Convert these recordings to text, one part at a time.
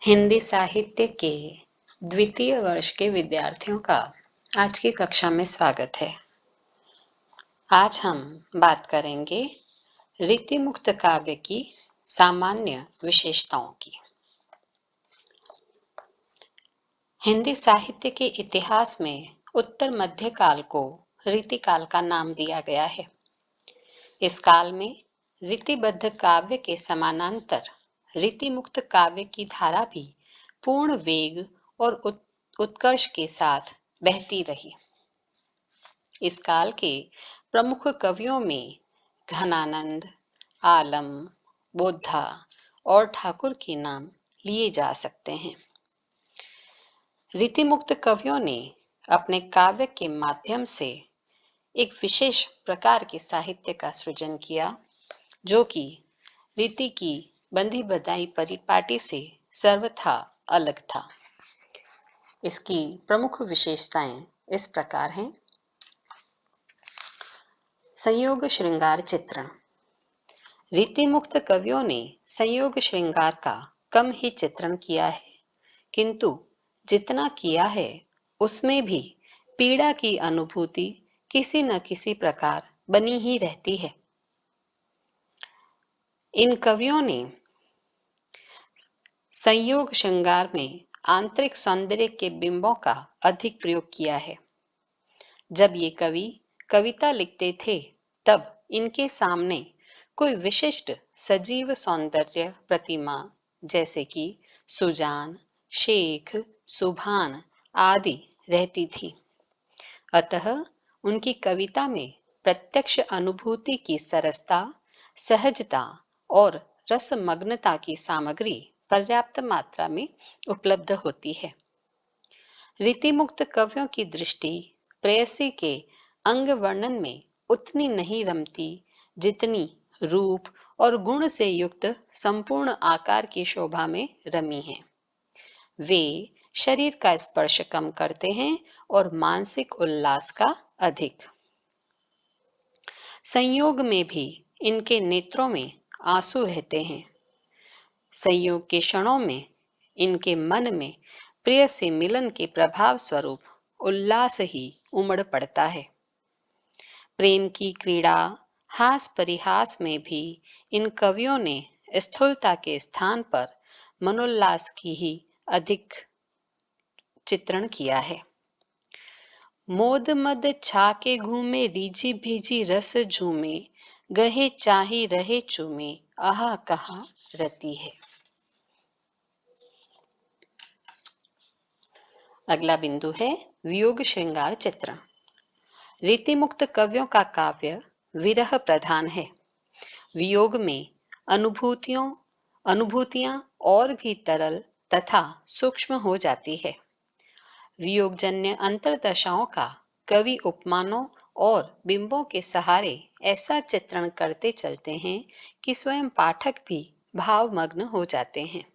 हिंदी साहित्य के द्वितीय वर्ष के विद्यार्थियों का आज की कक्षा में स्वागत है। आज हम बात करेंगे रीतिमुक्त काव्य की सामान्य विशेषताओं की। हिंदी साहित्य के इतिहास में उत्तर मध्य काल को रीति काल का नाम दिया गया है। इस काल में रीतिबद्ध काव्य के समानांतर रीतिमुक्त काव्य की धारा भी पूर्ण वेग और उत्कर्ष के साथ बहती रही। इस काल के प्रमुख कवियों में घनानंद, आलम, बोद्धा और ठाकुर के नाम लिए जा सकते हैं। रीतिमुक्त कवियों ने अपने काव्य के माध्यम से एक विशेष प्रकार के साहित्य का सृजन किया, जो कि रीति की बंधी बधाई परिपाटी से सर्वथा अलग था। इसकी प्रमुख विशेषताएं इस प्रकार हैं। संयोग श्रृंगार चित्रण। रीतिमुक्त कवियों ने संयोग श्रृंगार का कम ही चित्रण किया है, किंतु जितना किया है उसमें भी पीड़ा की अनुभूति किसी न किसी प्रकार बनी ही रहती है। इन कवियों ने संयोग श्रृंगार में आंतरिक सौंदर्य के बिंबों का अधिक प्रयोग किया है। जब ये कवि कविता लिखते थे, तब इनके सामने कोई विशिष्ट सजीव सौंदर्य प्रतिमा जैसे कि सुजान, शेख, सुभान आदि रहती थी। अतः उनकी कविता में प्रत्यक्ष अनुभूति की सरसता, सहजता और रसमग्नता की सामग्री पर्याप्त मात्रा में उपलब्ध होती है। रीतिमुक्त कवियों की दृष्टि प्रेयसी के अंग वर्णन में उतनी नहीं रमती जितनी रूप और गुण से युक्त संपूर्ण आकार की शोभा में रमी है। वे शरीर का स्पर्श कम करते हैं और मानसिक उल्लास का अधिक। संयोग में भी इनके नेत्रों में आंसू रहते हैं। संयोग के क्षणों में इनके मन में प्रिय से मिलन के प्रभाव स्वरूप उल्लास ही उमड़ पड़ता है। प्रेम की क्रीड़ा, हास परिहास में भी इन कवियों ने स्थूलता के स्थान पर मनोल्लास की ही अधिक चित्रण किया है। मोद मद छाके घूमे, रीझी भीजी रस झूमे, गहे चाही रहे चूमे, आहा कहा रती है। अगला बिंदु है वियोग श्रृंगार चित्रण। रीतिमुक्त कवियों का काव्य विरह प्रधान है। वियोग में अनुभूतियां और भी तरल तथा सूक्ष्म हो जाती है। वियोगजन्य अंतरदशाओं का कवि उपमानों और बिंबों के सहारे ऐसा चित्रण करते चलते हैं कि स्वयं पाठक भी भावमग्न हो जाते हैं।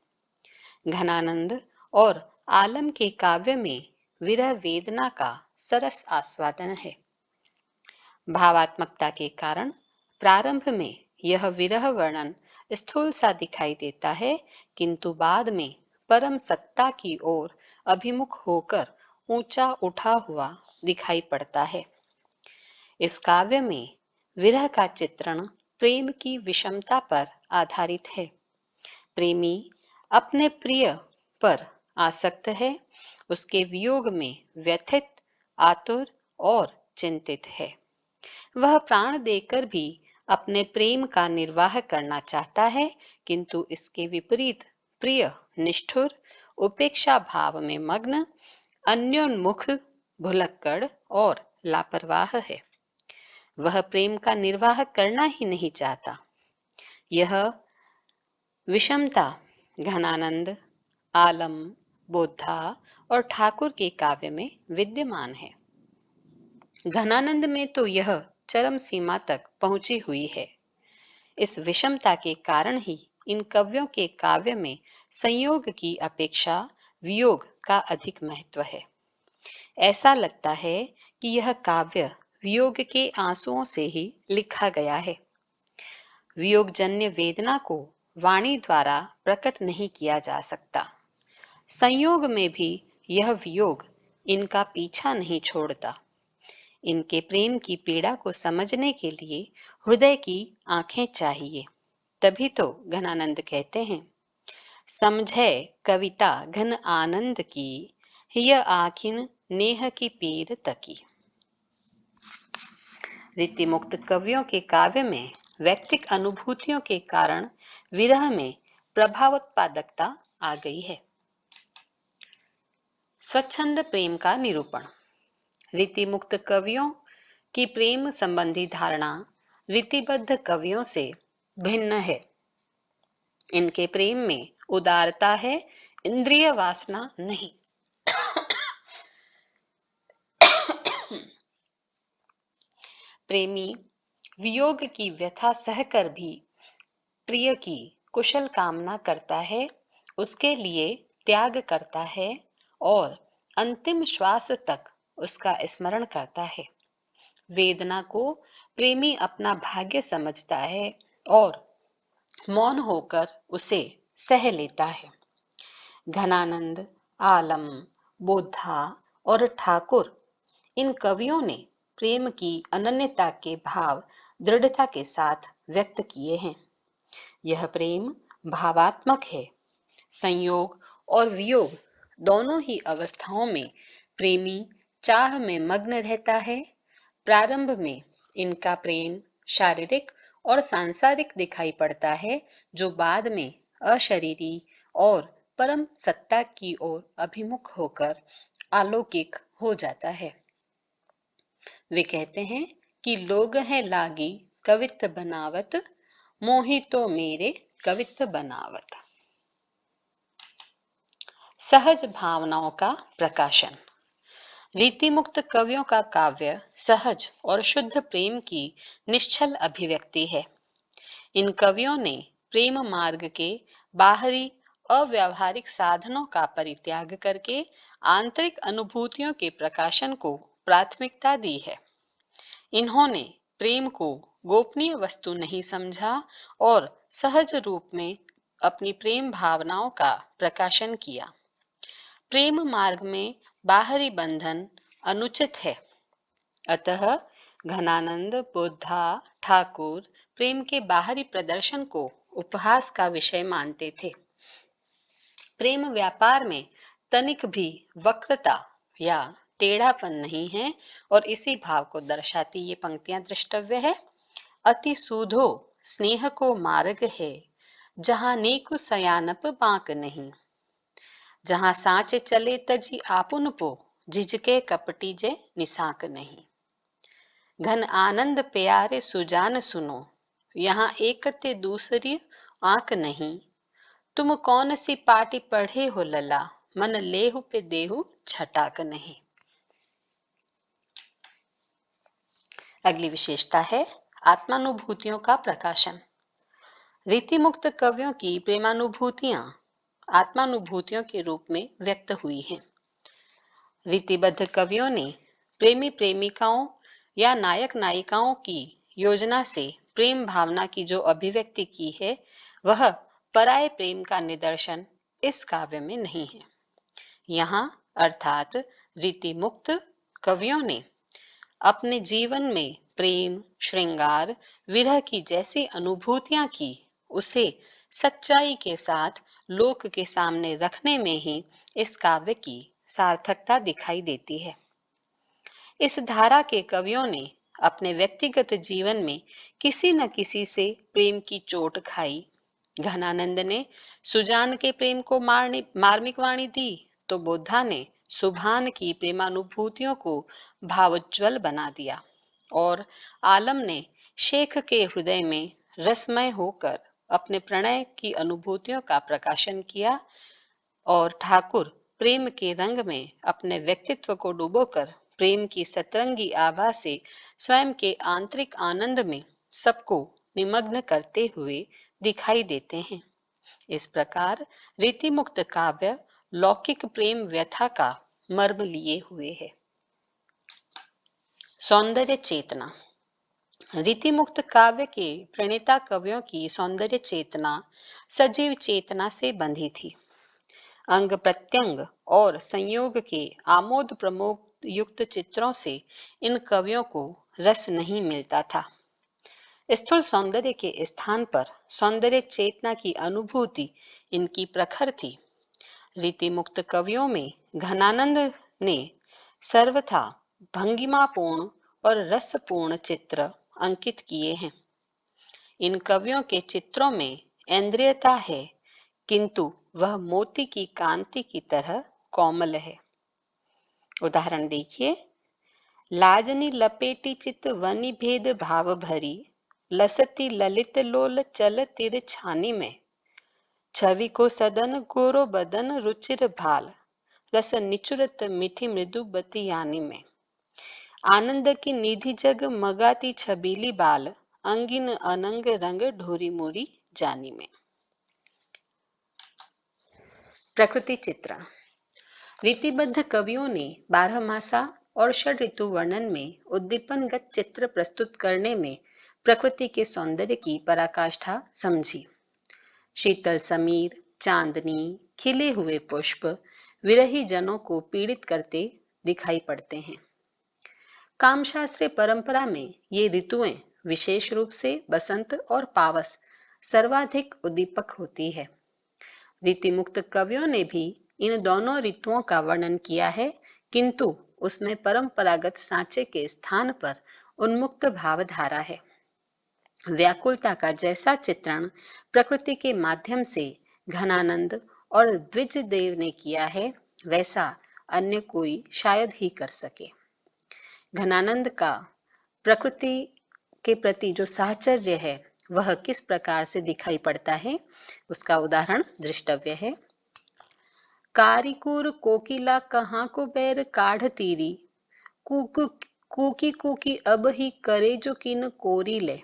घनानंद और आलम के काव्य में विरह वेदना का सरस आस्वादन है। भावात्मकता के कारण प्रारंभ में यह विरह वर्णन स्थूल सा दिखाई देता है, किंतु बाद में परम सत्ता की ओर अभिमुख होकर ऊंचा उठा हुआ दिखाई पड़ता है। इस काव्य में विरह का चित्रण प्रेम की विषमता पर आधारित है। प्रेमी अपने प्रिय पर आसक्त है, उसके वियोग में व्यथित, आतुर और चिंतित है। वह प्राण देकर भी अपने प्रेम का निर्वाह करना चाहता है, किंतु इसके विपरीत प्रिय निष्ठुर, उपेक्षा भाव में मग्न, अन्योन्मुख, भुलक्कड़ और लापरवाह है। वह प्रेम का निर्वाह करना ही नहीं चाहता। यह विषमता घनानंद, आलम, बोद्धा और ठाकुर के काव्य में विद्यमान है। घनानंद में तो यह चरम सीमा तक पहुंची हुई है। इस विषमता के कारण ही इन कवियों के काव्य में संयोग की अपेक्षा वियोग का अधिक महत्व है। ऐसा लगता है कि यह काव्य वियोग के आंसुओं से ही लिखा गया है। वियोगजन्य वेदना को वाणी द्वारा प्रकट नहीं किया जा सकता। संयोग में भी यह वियोग इनका पीछा नहीं छोड़ता। इनके प्रेम की पीड़ा को समझने के लिए हृदय की आंखें चाहिए। तभी तो घनानंद कहते हैं, समझे कविता घन आनंद की, यह आखिन नेह की पीर तकी। रीति मुक्त कवियों के काव्य में व्यक्तिक अनुभूतियों के कारण विरह में प्रभावोत्पादकता आ गई है। स्वच्छंद प्रेम का निरूपण। रीति मुक्त कवियों की प्रेम संबंधी धारणा रीतिबद्ध कवियों से भिन्न है। इनके प्रेम में उदारता है, इंद्रिय वासना नहीं। प्रेमी वियोग की व्यथा सहकर भी प्रिय की कुशल कामना करता है, उसके लिए त्याग करता है और अंतिम श्वास तक उसका स्मरण करता है। वेदना को प्रेमी अपना भाग्य समझता है और मौन होकर उसे सह लेता है। घनानंद, आलम, बोधा और ठाकुर, इन कवियों ने प्रेम की अनन्यता के भाव दृढ़ता के साथ व्यक्त किए हैं। यह प्रेम भावात्मक है। संयोग और वियोग दोनों ही अवस्थाओं में प्रेमी चाह में मग्न रहता है। प्रारंभ में इनका प्रेम शारीरिक और सांसारिक दिखाई पड़ता है, जो बाद में अशरीरी और परम सत्ता की ओर अभिमुख होकर अलौकिक हो जाता है। वे कहते हैं कि लोग हैं लागी कवित्त बनावत, मोहितो मेरे कवित्त बनावत। सहज भावनाओं का प्रकाशन। रीति मुक्त कवियों का काव्य सहज और शुद्ध प्रेम की निश्चल अभिव्यक्ति है। इन कवियों ने प्रेम मार्ग के बाहरी अव्यावहारिक साधनों का परित्याग करके आंतरिक अनुभूतियों के प्रकाशन को प्राथमिकता दी है। इन्होंने प्रेम को गोपनीय वस्तु नहीं समझा और सहज रूप में अपनी प्रेम भावनाओं का प्रकाशन किया। प्रेम मार्ग में बाहरी बंधन अनुचित है, अतः घनानंद, बुद्धा, ठाकुर प्रेम के बाहरी प्रदर्शन को उपहास का विषय मानते थे। प्रेम व्यापार में तनिक भी वक्रता या टेढ़ापन नहीं है और इसी भाव को दर्शाती ये पंक्तियां द्रष्टव्य है। अति सूधो स्नेह को मार्ग है, जहां नेकु सयानप बांक नहीं। जहां साँच चले तजी आपुन पो, झिझके कपटी जे निसाक नहीं। घन आनंद प्यारे सुजान सुनो, यहाँ एकते दूसरी आंक नहीं। तुम कौन सी पाटी पढ़े हो लला, मन लेहु पे देहु छटाक नहीं। अगली विशेषता है आत्मानुभूतियों का प्रकाशन। रीति मुक्त कवियों की प्रेमानुभूतियां आत्मानुभूतियों के रूप में व्यक्त हुई हैं। रीतिबद्ध कवियों ने प्रेमी प्रेमिकाओं या नायक नायिकाओं की योजना से प्रेम भावना की जो अभिव्यक्ति की है, वह पराये प्रेम का निदर्शन इस काव्य में नहीं है। यहाँ अर्थात रीति मुक्त कवियों ने अपने जीवन में प्रेम, श्रृंगार, विरह की जैसी अनुभूतियां की, उसे सच्चाई के साथ लोक के सामने रखने में ही इस काव्य की सार्थकता दिखाई देती है। इस धारा के कवियों ने अपने व्यक्तिगत जीवन में किसी न किसी से प्रेम की चोट खाई। घनानंद ने सुजान के प्रेम को मार्मिक वाणी दी, तो बोधा ने सुभान की प्रेमानुभूतियों को भावोज्वल बना दिया और आलम ने शेख के हृदय में रसमय होकर अपने प्रणय की अनुभूतियों का प्रकाशन किया और ठाकुर प्रेम के रंग में अपने व्यक्तित्व को डुबोकर प्रेम की सतरंगी आभा से स्वयं के आंतरिक आनंद में सबको निमग्न करते हुए दिखाई देते हैं। इस प्रकार रीति मुक्त काव्य लौकिक प्रेम व्यथा का मर्म लिए हुए है। सौंदर्य चेतना। रीति मुक्त काव्य के प्रणेता कवियों की सौंदर्य चेतना सजीव चेतना से बंधी थी। अंग प्रत्यंग और संयोग के आमोद प्रमोद युक्त चित्रों से इन कवियों को रस नहीं मिलता था। स्थूल सौंदर्य के स्थान पर सौंदर्य चेतना की अनुभूति इनकी प्रखर थी। रीति मुक्त कवियों में घनानंद ने सर्वथा भंगिमापूर्ण और रसपूर्ण चित्र अंकित किए हैं। इन कवियों के चित्रों में इंद्रियता है, किंतु वह मोती की कांति की तरह कोमल है। उदाहरण देखिए, लाजनी लपेटी चित वनि भेद भाव भरी, लसती ललित लोल चल तिर छानी में, छवि को सदन गोरो बदन रुचिर भाल, रस निचुरत मीठी मृदु बतियानी में, आनंद की निधि जग मगाती छबीली बाल, अंगिन अनंग रंग ढोरी मोरी जानी में। प्रकृति चित्रण। रीतिबद्ध कवियों ने 12 मासा और षड ऋतु वर्णन में उद्दीपनगत चित्र प्रस्तुत करने में प्रकृति के सौंदर्य की पराकाष्ठा समझी। शीतल समीर, चांदनी, खिले हुए पुष्प विरही जनों को पीड़ित करते दिखाई पड़ते हैं। कामशास्त्रीय परंपरा में ये ऋतुएं, विशेष रूप से बसंत और पावस, सर्वाधिक उद्दीपक होती है। रीति मुक्त कवियों ने भी इन दोनों ऋतुओं का वर्णन किया है, किंतु उसमें परंपरागत सांचे के स्थान पर उन्मुक्त भावधारा है। व्याकुलता का जैसा चित्रण प्रकृति के माध्यम से घनानंद और द्विजदेव ने किया है, वैसा अन्य कोई शायद ही कर सके। घनानंद का प्रकृति के प्रति जो साहचर्य है वह किस प्रकार से दिखाई पड़ता है, उसका उदाहरण दृष्टव्य है। कारिकूर कोकिला कहाँ को बैर काढ़ तीरी, कूकी कूकी अब ही करे जो किन कोरी ले,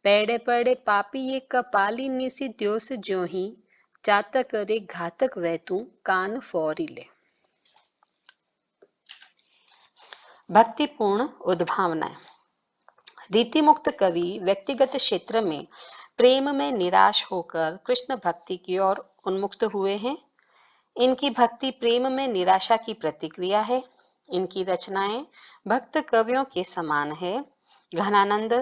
पेड़े पड़े पापी ये कपाली निसी द्योस ज्यों ही, चातक करे घातक वह तू कान फौरी ले। भक्तिपूर्ण उद्भावनाएं। रीति मुक्त कवि व्यक्तिगत क्षेत्र में प्रेम में निराश होकर कृष्ण भक्ति की ओर उन्मुक्त हुए हैं। इनकी भक्ति प्रेम में निराशा की प्रतिक्रिया है। इनकी रचनाएं भक्त कवियों के समान है। घनानंद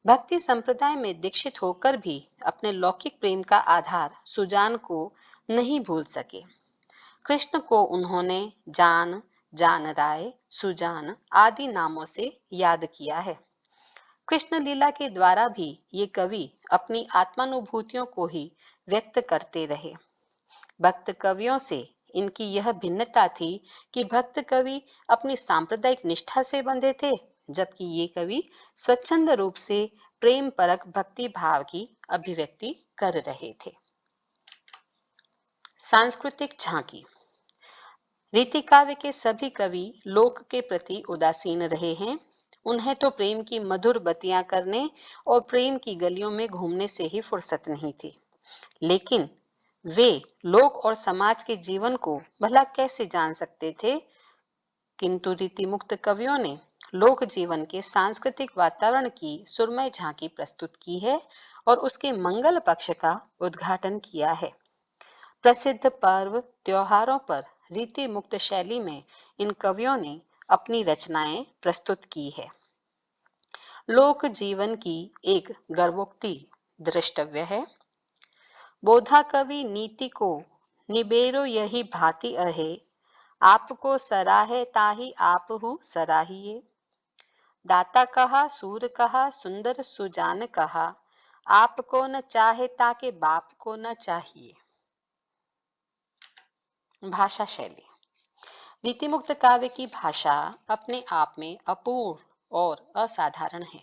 भक्ति संप्रदाय में दीक्षित होकर भी अपने लौकिक प्रेम का आधार सुजान को नहीं भूल सके। कृष्ण को उन्होंने जान, जान राय, सुजान आदि नामों से याद किया है। कृष्ण लीला के द्वारा भी ये कवि अपनी आत्मानुभूतियों को ही व्यक्त करते रहे। भक्त कवियों से इनकी यह भिन्नता थी कि भक्त कवि अपनी सांप्रदायिक निष्ठा से बंधे थे, जबकि ये कवि स्वच्छंद रूप से प्रेम परक भक्ति भाव की अभिव्यक्ति कर रहे थे। सांस्कृतिक झांकी। रीति काव्य के सभी कवि लोक के प्रति उदासीन रहे हैं। उन्हें तो प्रेम की मधुर बतियां करने और प्रेम की गलियों में घूमने से ही फुर्सत नहीं थी, लेकिन वे लोक और समाज के जीवन को भला कैसे जान सकते थे। किंतु रीति मुक्त कवियों ने लोक जीवन के सांस्कृतिक वातावरण की सुरमय झांकी प्रस्तुत की है और उसके मंगल पक्ष का उद्घाटन किया है। प्रसिद्ध पर्व त्योहारों पर रीति मुक्त शैली में इन कवियों ने अपनी रचनाएं प्रस्तुत की है। लोक जीवन की एक गर्वोक्ति दृष्टव्य है। बोधा कवि नीति को निबेरो यही भांति अहे, आपको सराहे ताही आप हु सराहिए, दाता कहा सूर कहा सुंदर सुजान कहा, आपको न चाहे ताके बाप को न चाहिए। भाषा शैली। रीतिमुक्त काव्य की भाषा अपने आप में अपूर्ण और असाधारण है।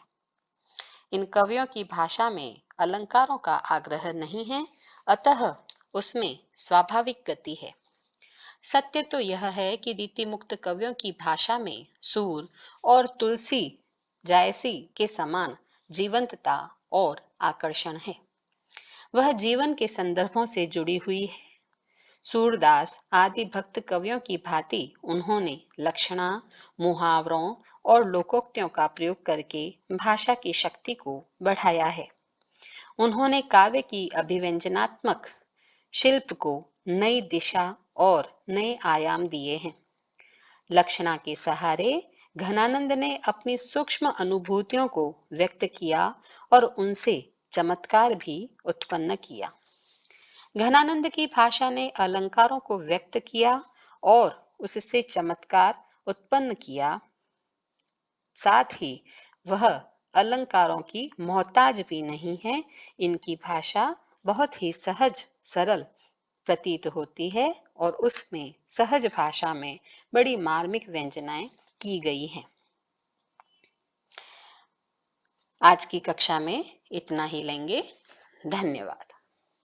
इन कवियों की भाषा में अलंकारों का आग्रह नहीं है, अतः उसमें स्वाभाविक गति है। सत्य तो यह है कि रीतिमुक्त कवियों की भाषा में सूर और तुलसी जायसी के समान जीवंतता और आकर्षण है। वह जीवन के संदर्भों से जुड़ी हुई है। सूरदास आदि भक्त कवियों की भांति उन्होंने लक्षणा, मुहावरों और लोकोक्तियों का प्रयोग करके भाषा की शक्ति को बढ़ाया है। उन्होंने काव्य की अभिव्यंजनात्मक शिल्प को नई दिशा और नए आयाम दिए हैं। लक्षणा के सहारे घनानंद ने अपनी सूक्ष्म अनुभूतियों को व्यक्त किया और उनसे चमत्कार भी उत्पन्न किया। घनानंद की भाषा ने अलंकारों को व्यक्त किया और उससे चमत्कार उत्पन्न किया। साथ ही वह अलंकारों की मोहताज भी नहीं है। इनकी भाषा बहुत ही सहज सरल प्रतीत होती है और उसमें सहज भाषा में बड़ी मार्मिक व्यंजनाएं की गई हैं। आज की कक्षा में इतना ही लेंगे। धन्यवाद।